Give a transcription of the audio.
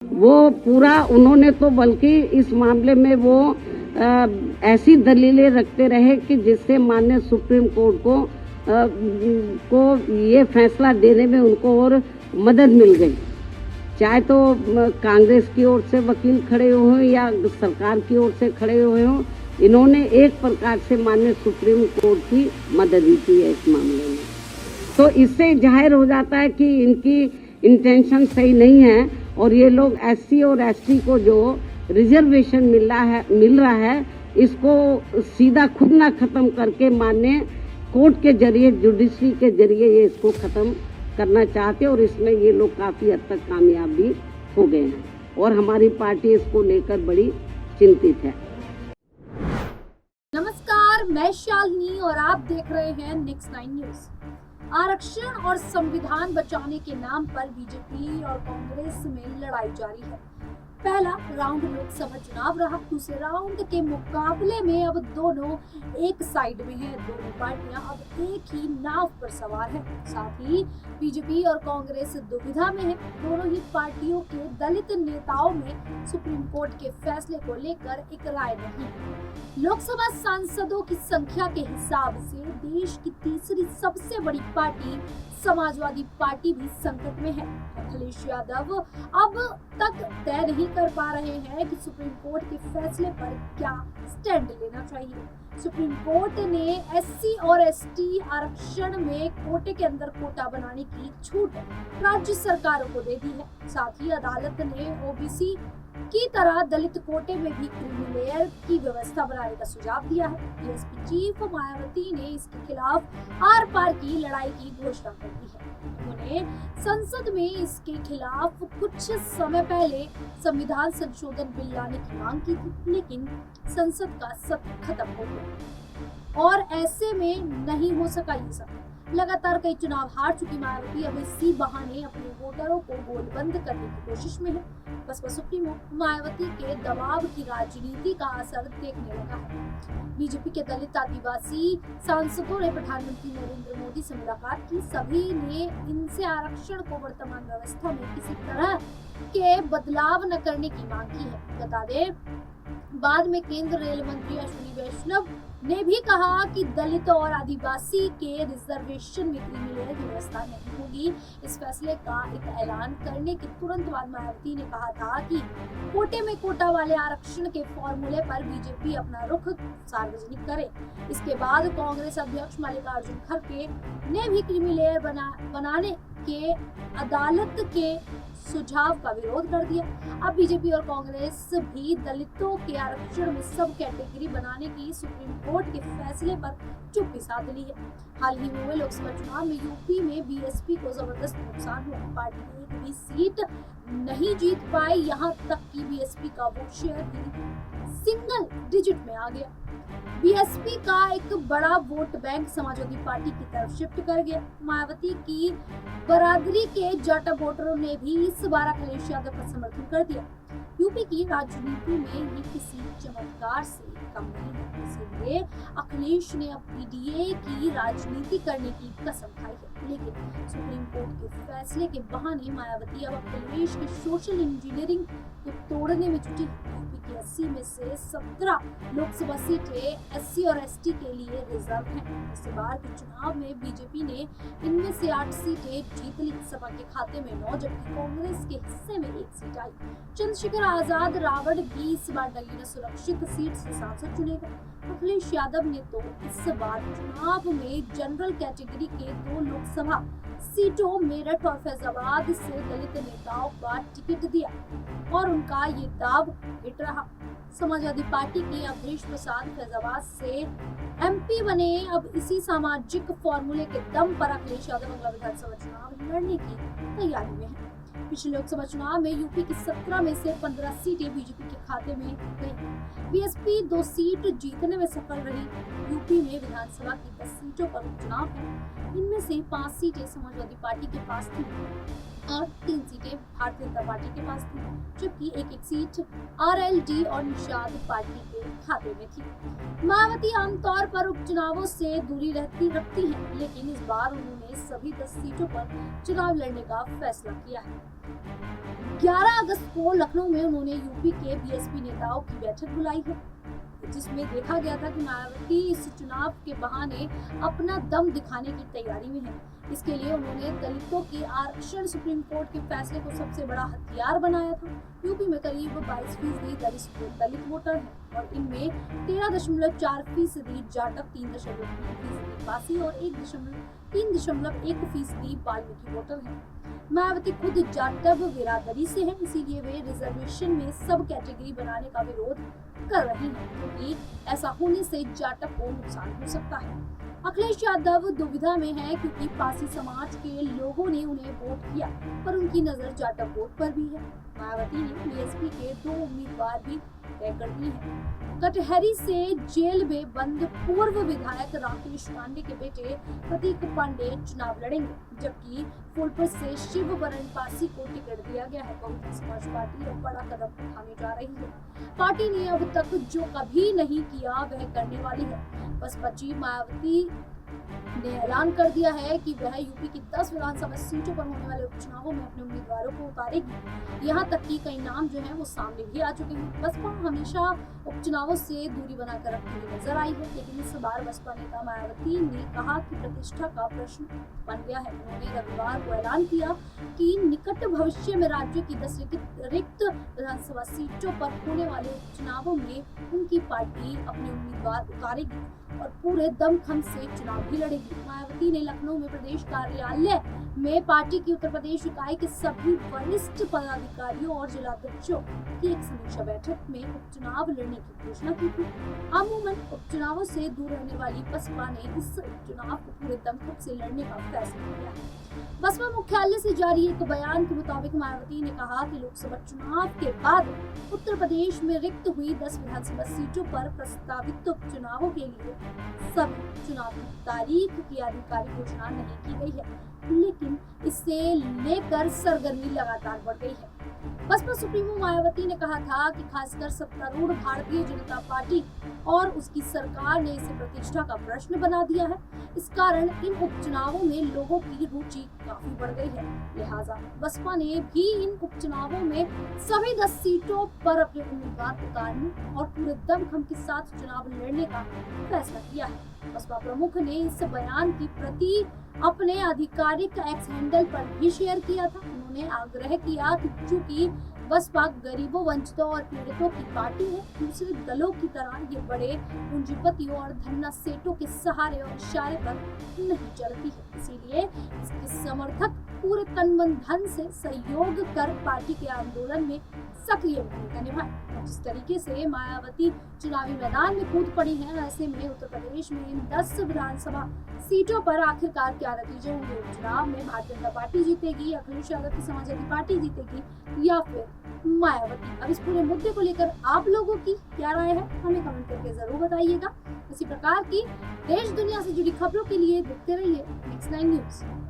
वो पूरा उन्होंने तो बल्कि इस मामले में वो ऐसी दलीलें रखते रहे कि जिससे माननीय सुप्रीम कोर्ट को ये फैसला देने में उनको और मदद मिल गई। चाहे तो कांग्रेस की ओर से वकील खड़े हुए हों या सरकार की ओर से खड़े हुए हों, इन्होंने एक प्रकार से माननीय सुप्रीम कोर्ट की मदद ही की है इस मामले में। तो इससे जाहिर हो जाता है कि इनकी इंटेंशन सही नहीं है और ये लोग एससी और एसटी को जो रिजर्वेशन मिल रहा है इसको सीधा खुद ना खत्म करके माननीय कोर्ट के जरिए, जुडिशरी के जरिए ये इसको खत्म करना चाहते हैं और इसमें ये लोग काफ़ी हद तक कामयाब भी हो गए हैं और हमारी पार्टी इसको लेकर बड़ी चिंतित है। नमस्कार, मैं शालिनी और आप देख रहे हैं नेक्स्ट 9 न्यूज। आरक्षण और संविधान बचाने के नाम पर बीजेपी और कांग्रेस में लड़ाई जारी है। पहला राउंड लोकसभा चुनाव रहा, दूसरे राउंड के मुकाबले में अब दोनों एक साइड में हैं। दोनों पार्टियां अब एक ही नाव पर सवार हैं। साथ ही बीजेपी और कांग्रेस दुविधा में है। दोनों ही पार्टियों के दलित नेताओं में सुप्रीम कोर्ट के फैसले को लेकर एक राय नहीं है। लोकसभा सांसदों की संख्या के हिसाब से देश की तीसरी सबसे बड़ी पार्टी समाजवादी पार्टी भी संकट में है। अखिलेश यादव अब तक तय नहीं कर पा रहे हैं कि सुप्रीम कोर्ट के फैसले पर क्या स्टैंड लेना चाहिए। सुप्रीम कोर्ट ने एससी और एसटी आरक्षण में कोटे के अंदर कोटा बनाने की छूट राज्य सरकारों को दे दी है। साथ ही अदालत ने ओबीसी की तरह दलित कोटे में भी क्रीमी लेयर की व्यवस्था बनाने का सुझाव दिया है। बीएसपी चीफ मायावती ने इसके खिलाफ आर पार की लड़ाई की घोषणा कर दी है। उन्होंने संसद में इसके खिलाफ कुछ समय पहले संविधान संशोधन बिल लाने की मांग की थी, लेकिन संसद का सत्र खत्म हो गया और ऐसे में नहीं हो सका ये सब। लगातार कई चुनाव हार चुकी मायावती अब इसी बहाने अपने वोटरों को गोलबंद करने की कोशिश में है। बसपा सुप्रीमो मायावती के दबाव की राजनीति का असर देखने लगा है। बीजेपी के दलित आदिवासी सांसदों ने प्रधानमंत्री नरेंद्र मोदी से मुलाकात की। सभी ने इनसे आरक्षण को वर्तमान व्यवस्था में किसी तरह के बदलाव न करने की मांग की है। बता दें, बाद में केंद्र रेल मंत्री अश्विनी वैष्णव ने भी कहा कि दलित और आदिवासी के रिजर्वेशन में क्रीमी लेयर की व्यवस्था नहीं होगी। इस फैसले का एक ऐलान करने के तुरंत बाद मायावती ने कहा था कि कोटे में कोटा वाले आरक्षण के फॉर्मूले पर बीजेपी अपना रुख सार्वजनिक करे। इसके बाद कांग्रेस अध्यक्ष मल्लिकार्जुन खड़गे ने भी क्रीमी लेयर बनाने के अदालत के सुझाव का विरोध कर दिया। अब बीजेपी और कांग्रेस भी दलितों के आरक्षण में सब कैटेगरी बनाने की सुप्रीम कोर्ट के फैसले पर चुप्पी साध ली है। हाल ही में हुए लोकसभा चुनाव में यूपी में बीएसपी को जबरदस्त नुकसान हुआ। पार्टी एक भी सीट नहीं जीत पाई, यहाँ तक कि बीएसपी का वोट शेयर भी सिंगल डिजिट में आ गया। बीएसपी का एक बड़ा वोट बैंक समाजवादी पार्टी की तरफ शिफ्ट कर गया। मायावती की बरादरी के जाटा वोटरों ने भी इस बार अखिलेश यादव का समर्थन कर दिया। यूपी की राजनीति में ये किसी चमत्कार से कम नहीं है, इसलिए अखिलेश ने अब पीडीए की राजनीति करने की कसम खाई है। लेकिन सुप्रीम कोर्ट के फैसले के बहाने मायावती अब अखिलेश के सोशल इंजीनियरिंग को तोड़ने में जुटी है। यूपी की 80 में से 17 लोकसभा सीटें एससी और एसटी के लिए रिजर्व हैं। इस बार के चुनाव में बीजेपी ने इनमें से 8 सीटें जीत ली। सपा के खाते में 9, जबकि कांग्रेस के हिस्से में 1 सीट आई। चंद्रशेखर आजाद रावण भी इस बार नगीना सुरक्षित सीट से सांसद चुने गए। अखिलेश यादव ने तो इस बार चुनाव में जनरल कैटेगरी के 2 लोकसभा सीटों मेरठ और फैजाबाद से दलित नेताओं का टिकट दिया और उनका ये दाव हिट रहा। समाजवादी पार्टी के अवधेश प्रसाद फैजाबाद से एमपी बने। अब इसी सामाजिक फॉर्मूले के दम पर अखिलेश यादव अगला विधानसभा चुनाव लड़ने की तैयारी में है। पिछले लोकसभा चुनाव में यूपी की 17 में से 15 सीटें बीजेपी के खाते में गई। बीएसपी 2 सीट जीतने में सफल रही। यूपी में विधानसभा की 10 सीटों पर उपचुनाव है। इनमें से 5 सीटें समाजवादी पार्टी के पास थी। और 3 सीटें भारतीय जनता पार्टी के पास थी, जबकि एक सीट आरएलडी और निषाद पार्टी के खाते में थी। मायावती आमतौर पर उपचुनावों से दूरी रखती हैं, लेकिन इस बार उन्होंने सभी 10 सीटों पर चुनाव लड़ने का फैसला किया है। 11 अगस्त को लखनऊ में उन्होंने यूपी के बीएसपी नेताओं की बैठक बुलाई है, जिसमें देखा गया था कि मायावती इस चुनाव के बहाने अपना दम दिखाने की तैयारी में है। इसके लिए उन्होंने दलितों की आरक्षण सुप्रीम कोर्ट के फैसले को सबसे बड़ा हथियार बनाया था। यूपी में करीब 22% दलित वोटर हैं और इनमें 13.4% जाटव, 3.3% पासी और 3.1% वाल्मीकि वोटर हैं। मायावती खुद जाटव बिरादरी से हैं, इसीलिए वे रिजर्वेशन में सब कैटेगरी बनाने का विरोध कर रही हैं, क्योंकि ऐसा होने से जाटव को नुकसान हो सकता है। अखिलेश यादव दुविधा में है, क्योंकि पासी समाज के लोगों ने उन्हें वोट किया, पर उनकी नजर जाटव वोट पर भी है। मायावती ने बीएसपी के 2 उम्मीदवार भी तय कर दिए हैं। कटहरी से जेल में बंद पूर्व विधायक राकेश पांडे के बेटे प्रतीक पांडे चुनाव लड़ेंगे, जबकि फूलपुर से शिव वरण पासी को टिकट दिया गया है। बहुजन समाज पार्टी अब बड़ा कदम उठाने जा रही है। पार्टी ने अब तक जो कभी नहीं किया वह करने वाली है। बसपा चीफ मायावती ने ऐलान कर दिया है कि वह यूपी की 10 विधानसभा सीटों पर होने वाले उपचुनावों में अपने उम्मीदवारों को उतारेगी। यहाँ तक कि कई नाम जो हैं वो सामने भी आ चुके हैं। बसपा हमेशा उपचुनावों से दूरी बनाकर रखती हुई नजर आई है, लेकिन इस बार बसपा नेता मायावती ने कहा कि प्रतिष्ठा का प्रश्न बन गया है। उन्होंने रविवार को ऐलान किया कि निकट भविष्य में राज्य की 10 रिक्त विधानसभा सीटों पर होने वाले उपचुनावों में उनकी पार्टी अपने उम्मीदवार उतारेगी और पूरे दमखम से चुनाव भी लड़ेगी। मायावती ने लखनऊ में प्रदेश कार्यालय में पार्टी की उत्तर प्रदेश इकाई के सभी वरिष्ठ पदाधिकारियों और जिलाध्यक्षों की एक समीक्षा बैठक में उपचुनाव लड़ने की घोषणा की थी। अमूमन उपचुनावों से दूर रहने वाली बसपा ने इस उपचुनाव को पूरे दमखम से लड़ने का फैसला किया है। बसपा मुख्यालय से जारी एक बयान के मुताबिक मायावती ने कहा कि लोकसभा चुनाव के बाद उत्तर प्रदेश में रिक्त हुई 10 विधानसभा सीटों पर प्रस्तावित उपचुनावों के लिए सभी चुनाव की तारीख की आधिकारिक घोषणा नहीं की गई है, लेकिन इसे लेकर सरगर्मी लगातार बढ़ गई है। बसपा सुप्रीमो मायावती ने कहा था कि खासकर सत्तारूढ़ भारतीय जनता पार्टी और उसकी सरकार ने इसे प्रतिष्ठा का प्रश्न बना दिया है। इस कारण इन उपचुनावों में लोगों की रुचि काफी बढ़ गई है। लिहाजा बसपा ने भी इन उपचुनावों में सभी 10 सीटों पर अपने उम्मीदवार उतारने और पूरे दमखम के साथ चुनाव लड़ने का फैसला किया है। बसपा प्रमुख ने इस बयान की प्रति अपने आधिकारिक एक्स हैंडल पर भी शेयर किया था। उन्होंने आग्रह किया कि चूंकि बसपा गरीबों, वंचितों और पीड़ितों की पार्टी है, दूसरे दलों की तरह ये बड़े पूंजीपतियों और धन्ना सेठों के सहारे और इशारे पर नहीं चलती है। इसीलिए इसके समर्थक पूरे तन मन धन से सहयोग कर पार्टी के आंदोलन में सक्रिय भूमिका निभाएं। जिस तरीके से मायावती चुनावी मैदान में कूद पड़ी हैं, ऐसे में उत्तर प्रदेश में इन 10 विधानसभा सीटों पर आखिरकार क्या नतीजे होंगे? उपचुनाव में भारतीय जनता पार्टी जीतेगी, अखिलेश यादव की समाजवादी पार्टी जीतेगी या फिर मायावती? अब इस पूरे मुद्दे को लेकर आप लोगों की क्या राय है, हमें कमेंट करके जरूर बताइएगा। इसी प्रकार की देश दुनिया से जुड़ी खबरों के लिए देखते रहिए नेक्स्ट 9 न्यूज।